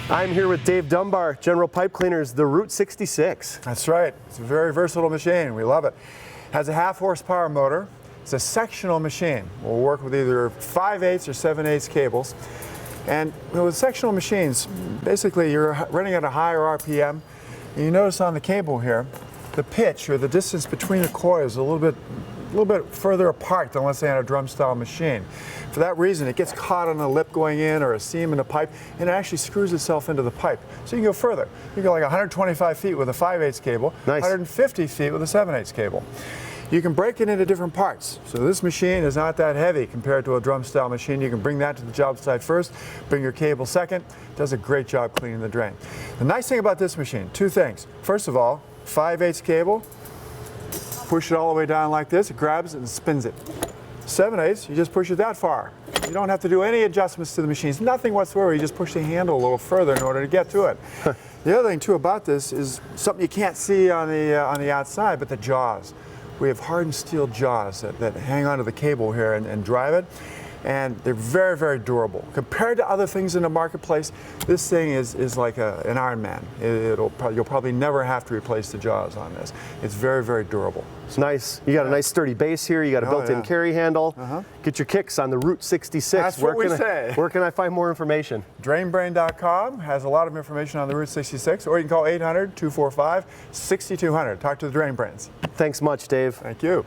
I'm here with Dave Dunbar, General Pipe Cleaners, the Route 66. That's right. It's a very versatile machine. We love it. Has a 1/2 horsepower motor. It's a sectional machine. We'll work with either 5/8 or 7/8 cables. And with sectional machines, basically you're running at a higher RPM. And you notice on the cable here, the pitch or the distance between the coils is a little bit further apart than, let's say, on a drum style machine. For that reason, it gets caught on a lip going in or a seam in the pipe, and it actually screws itself into the pipe. So you can go further. You can go like 125 feet with a 5/8 cable, nice. 150 feet with a 7/8 cable. You can break it into different parts. So this machine is not that heavy compared to a drum style machine. You can bring that to the job site first, bring your cable second. Does a great job cleaning the drain. The nice thing about this machine, two things. First of all, 5/8 cable, push it all the way down like this, it grabs it and spins it. 7/8, you just push it that far. You don't have to do any adjustments to the machines, nothing whatsoever. You just push the handle a little further in order to get to it. The other thing too about this is something you can't see on the outside, but the jaws. We have hardened steel jaws that hang onto the cable here and drive it. And they're very, very durable. Compared to other things in the marketplace, this thing is like an Iron Man. You'll probably never have to replace the jaws on this. It's very, very durable. It's nice. You got a nice sturdy base here. You got a built-in carry handle. Get your kicks on the Route 66. That's what we say. Where can I find more information? Drainbrain.com has a lot of information on the Route 66, or you can call 800-245-6200. Talk to the Drain Brains. Thanks much, Dave. Thank you.